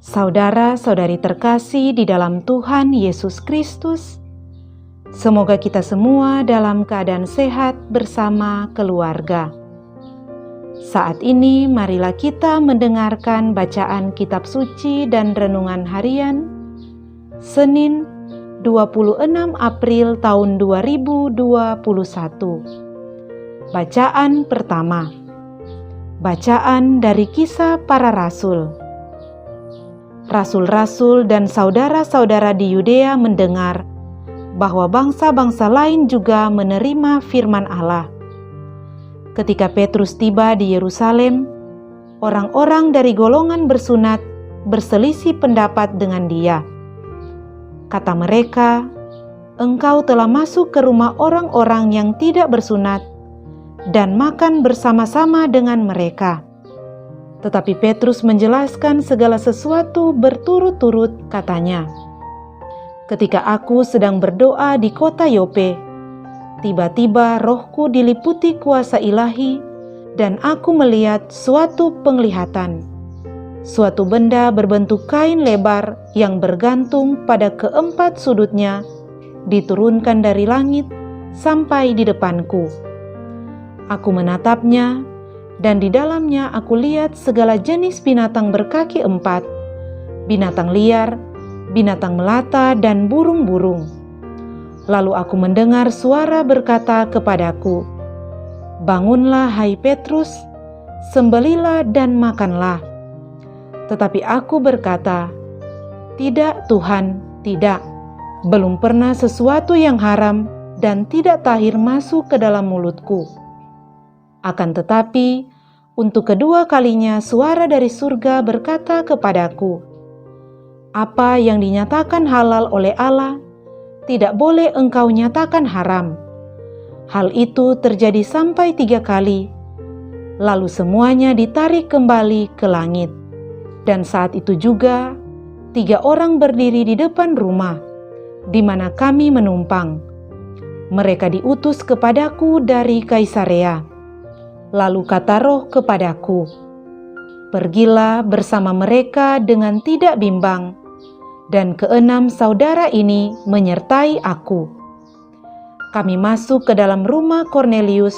Saudara-saudari terkasih di dalam Tuhan Yesus Kristus, semoga kita semua dalam keadaan sehat bersama keluarga. Saat ini marilah kita mendengarkan bacaan kitab suci dan renungan harian Senin 26 April tahun 2021. Bacaan pertama. Bacaan dari Kisah Para Rasul. Rasul-rasul dan saudara-saudara di Yudea mendengar bahwa bangsa-bangsa lain juga menerima firman Allah. Ketika Petrus tiba di Yerusalem, orang-orang dari golongan bersunat berselisih pendapat dengan dia. Kata mereka, "Engkau telah masuk ke rumah orang-orang yang tidak bersunat dan makan bersama-sama dengan mereka." Tetapi Petrus menjelaskan segala sesuatu berturut-turut, katanya, "Ketika aku sedang berdoa di kota Yope, tiba-tiba rohku diliputi kuasa ilahi dan aku melihat suatu penglihatan. Suatu benda berbentuk kain lebar yang bergantung pada keempat sudutnya diturunkan dari langit sampai di depanku. Aku menatapnya, dan di dalamnya aku lihat segala jenis binatang berkaki empat, binatang liar, binatang melata, dan burung-burung. Lalu aku mendengar suara berkata kepadaku, 'Bangunlah hai Petrus, sembelilah dan makanlah.' Tetapi aku berkata, 'Tidak Tuhan, tidak. Belum pernah sesuatu yang haram dan tidak tahir masuk ke dalam mulutku.' Akan tetapi, untuk kedua kalinya suara dari surga berkata kepadaku, 'Apa yang dinyatakan halal oleh Allah, tidak boleh engkau nyatakan haram.' Hal itu terjadi sampai 3 kali, lalu semuanya ditarik kembali ke langit. Dan saat itu juga, 3 orang berdiri di depan rumah, di mana kami menumpang. Mereka diutus kepadaku dari Kaisarea. Lalu kata Roh kepadaku, 'Pergilah bersama mereka dengan tidak bimbang, dan 6 saudara ini menyertai aku.' Kami masuk ke dalam rumah Kornelius,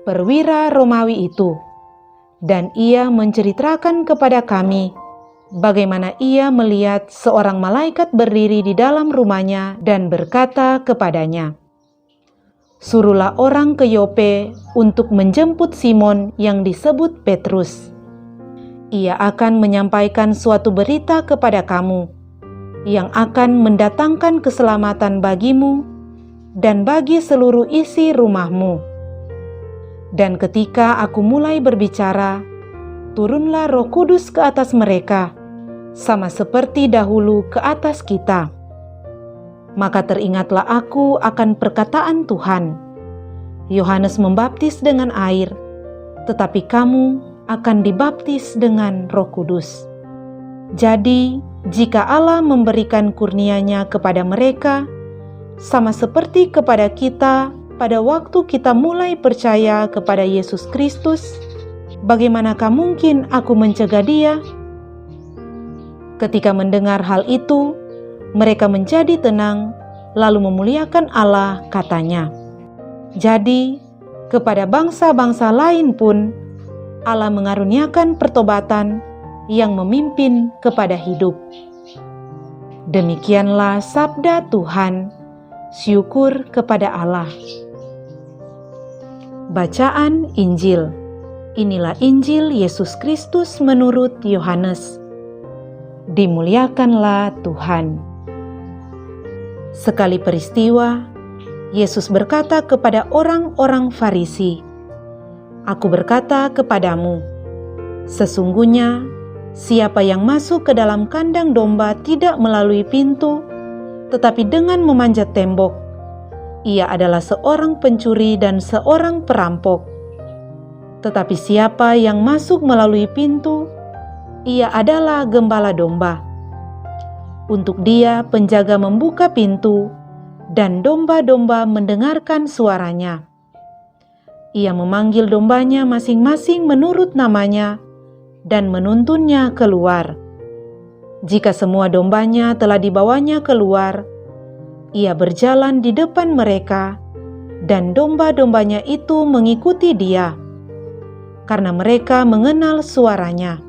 perwira Romawi itu, dan ia menceritakan kepada kami bagaimana ia melihat seorang malaikat berdiri di dalam rumahnya dan berkata kepadanya, 'Suruhlah orang ke Yope untuk menjemput Simon yang disebut Petrus. Ia akan menyampaikan suatu berita kepada kamu yang akan mendatangkan keselamatan bagimu dan bagi seluruh isi rumahmu.' Dan ketika aku mulai berbicara, turunlah Roh Kudus ke atas mereka, sama seperti dahulu ke atas kita. Maka teringatlah aku akan perkataan Tuhan. Yohanes membaptis dengan air, tetapi kamu akan dibaptis dengan Roh Kudus. Jadi, jika Allah memberikan kurnia-Nya kepada mereka, sama seperti kepada kita pada waktu kita mulai percaya kepada Yesus Kristus, bagaimanakah mungkin aku mencegah dia?" Ketika mendengar hal itu, mereka menjadi tenang, lalu memuliakan Allah, katanya. Jadi, kepada bangsa-bangsa lain pun, Allah mengaruniakan pertobatan yang memimpin kepada hidup. Demikianlah sabda Tuhan. Syukur kepada Allah. Bacaan Injil. Inilah Injil Yesus Kristus menurut Yohanes. Dimuliakanlah Tuhan. Sekali peristiwa, Yesus berkata kepada orang-orang Farisi, "Aku berkata kepadamu, sesungguhnya siapa yang masuk ke dalam kandang domba tidak melalui pintu, tetapi dengan memanjat tembok, ia adalah seorang pencuri dan seorang perampok. Tetapi siapa yang masuk melalui pintu, ia adalah gembala domba. Untuk dia penjaga membuka pintu, dan domba-domba mendengarkan suaranya. Ia memanggil dombanya masing-masing menurut namanya dan menuntunnya keluar. Jika semua dombanya telah dibawanya keluar, ia berjalan di depan mereka, dan domba-dombanya itu mengikuti dia, karena mereka mengenal suaranya.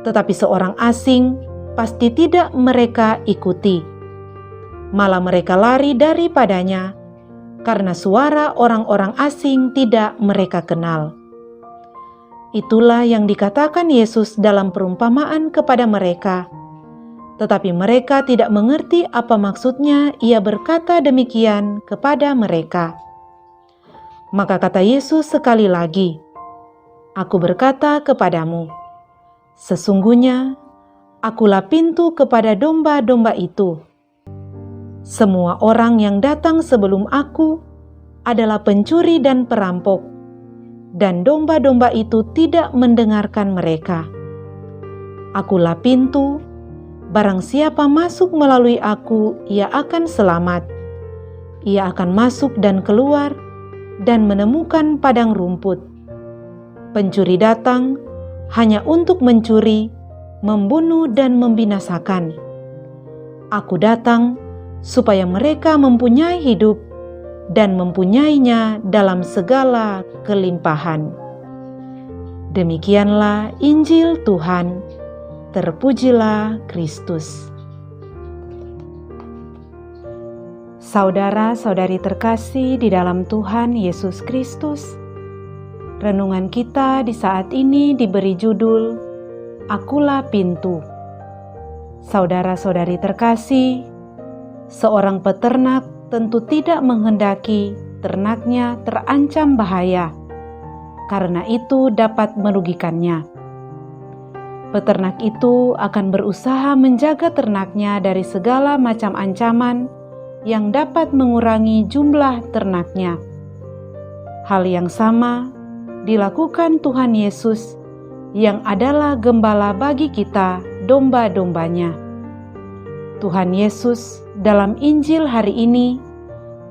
Tetapi seorang asing pasti tidak mereka ikuti. Malah mereka lari daripadanya, karena suara orang-orang asing tidak mereka kenal. Itulah yang dikatakan Yesus dalam perumpamaan kepada mereka. Tetapi mereka tidak mengerti apa maksudnya ia berkata demikian kepada mereka. Maka kata Yesus sekali lagi, "Aku berkata kepadamu, sesungguhnya akulah pintu kepada domba-domba itu. Semua orang yang datang sebelum aku adalah pencuri dan perampok, dan domba-domba itu tidak mendengarkan mereka. Akulah pintu, barang siapa masuk melalui aku, ia akan selamat. Ia akan masuk dan keluar dan menemukan padang rumput. Pencuri datang hanya untuk mencuri, membunuh dan membinasakan. Aku datang supaya mereka mempunyai hidup dan mempunyainya dalam segala kelimpahan." Demikianlah Injil Tuhan. Terpujilah Kristus. Saudara-saudari terkasih di dalam Tuhan Yesus Kristus, renungan kita di saat ini diberi judul "Akulah Pintu". Saudara-saudari terkasih, seorang peternak tentu tidak menghendaki ternaknya terancam bahaya, karena itu dapat merugikannya. Peternak itu akan berusaha menjaga ternaknya dari segala macam ancaman yang dapat mengurangi jumlah ternaknya. Hal yang sama dilakukan Tuhan Yesus yang adalah gembala bagi kita, domba-dombanya. Tuhan Yesus dalam Injil hari ini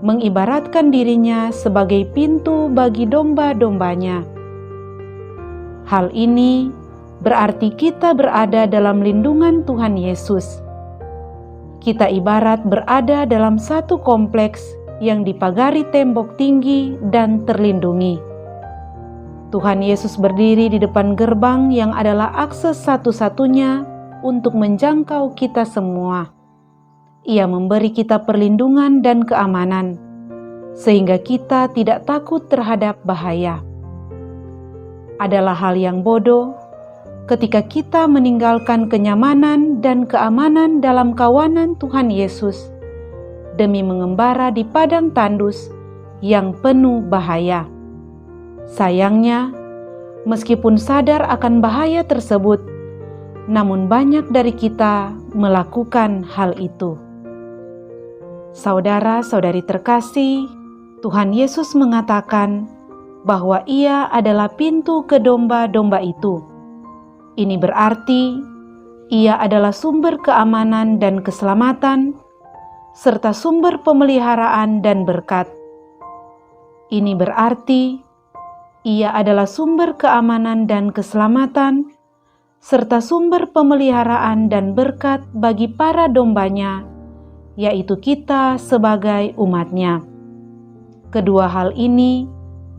mengibaratkan dirinya sebagai pintu bagi domba-dombanya. Hal ini berarti kita berada dalam lindungan Tuhan Yesus. Kita ibarat berada dalam satu kompleks yang dipagari tembok tinggi dan terlindungi. Tuhan Yesus berdiri di depan gerbang yang adalah akses satu-satunya untuk menjangkau kita semua. Ia memberi kita perlindungan dan keamanan, sehingga kita tidak takut terhadap bahaya. Adalah hal yang bodoh ketika kita meninggalkan kenyamanan dan keamanan dalam kawanan Tuhan Yesus demi mengembara di padang tandus yang penuh bahaya. Sayangnya, meskipun sadar akan bahaya tersebut, namun banyak dari kita melakukan hal itu. Saudara-saudari terkasih, Tuhan Yesus mengatakan bahwa Ia adalah pintu ke domba-domba itu. Ini berarti Ia adalah sumber keamanan dan keselamatan, serta sumber pemeliharaan dan berkat. Ini berarti Ia adalah sumber keamanan dan keselamatan, serta sumber pemeliharaan dan berkat bagi para dombanya, yaitu kita sebagai umat-Nya. Kedua hal ini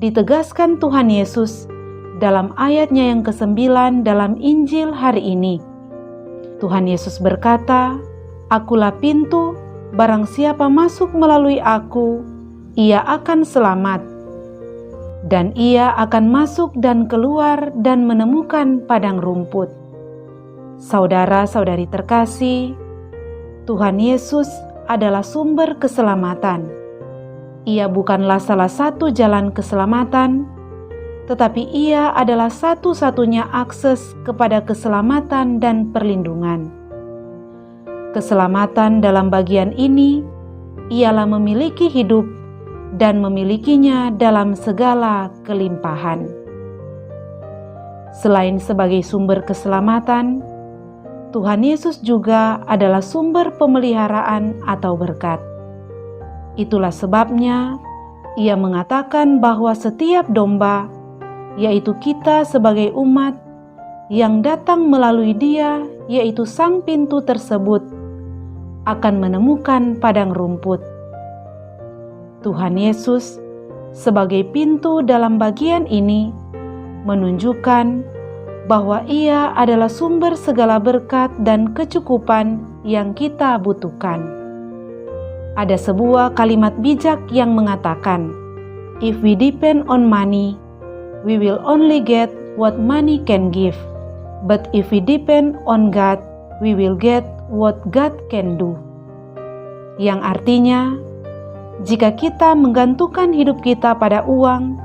ditegaskan Tuhan Yesus dalam ayatnya yang ke-9 dalam Injil hari ini. Tuhan Yesus berkata, "Akulah pintu, barang siapa masuk melalui aku, ia akan selamat. Dan ia akan masuk dan keluar dan menemukan padang rumput." Saudara-saudari terkasih, Tuhan Yesus adalah sumber keselamatan. Ia bukanlah salah satu jalan keselamatan, tetapi Ia adalah satu-satunya akses kepada keselamatan dan perlindungan. Keselamatan dalam bagian ini ialah memiliki hidup dan memilikinya dalam segala kelimpahan. Selain sebagai sumber keselamatan, Tuhan Yesus juga adalah sumber pemeliharaan atau berkat. Itulah sebabnya Ia mengatakan bahwa setiap domba, yaitu kita sebagai umat, yang datang melalui Dia, yaitu sang pintu tersebut, akan menemukan padang rumput. Tuhan Yesus sebagai pintu dalam bagian ini menunjukkan bahwa Ia adalah sumber segala berkat dan kecukupan yang kita butuhkan. Ada sebuah kalimat bijak yang mengatakan, "If we depend on money, we will only get what money can give. But if we depend on God, we will get what God can do." Yang artinya, jika kita menggantungkan hidup kita pada uang,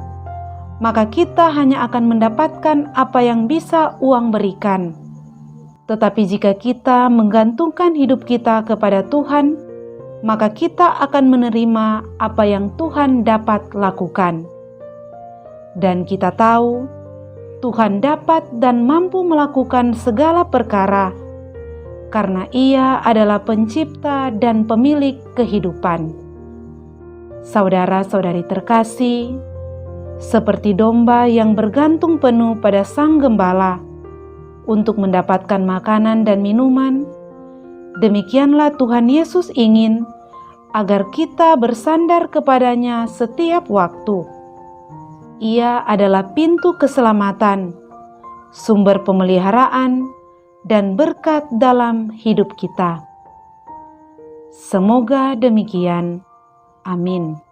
maka kita hanya akan mendapatkan apa yang bisa uang berikan. Tetapi jika kita menggantungkan hidup kita kepada Tuhan, maka kita akan menerima apa yang Tuhan dapat lakukan. Dan kita tahu, Tuhan dapat dan mampu melakukan segala perkara, karena Ia adalah pencipta dan pemilik kehidupan. Saudara-saudari terkasih, seperti domba yang bergantung penuh pada Sang Gembala untuk mendapatkan makanan dan minuman, demikianlah Tuhan Yesus ingin agar kita bersandar kepadanya setiap waktu. Ia adalah pintu keselamatan, sumber pemeliharaan, dan berkat dalam hidup kita. Semoga demikian. Amin.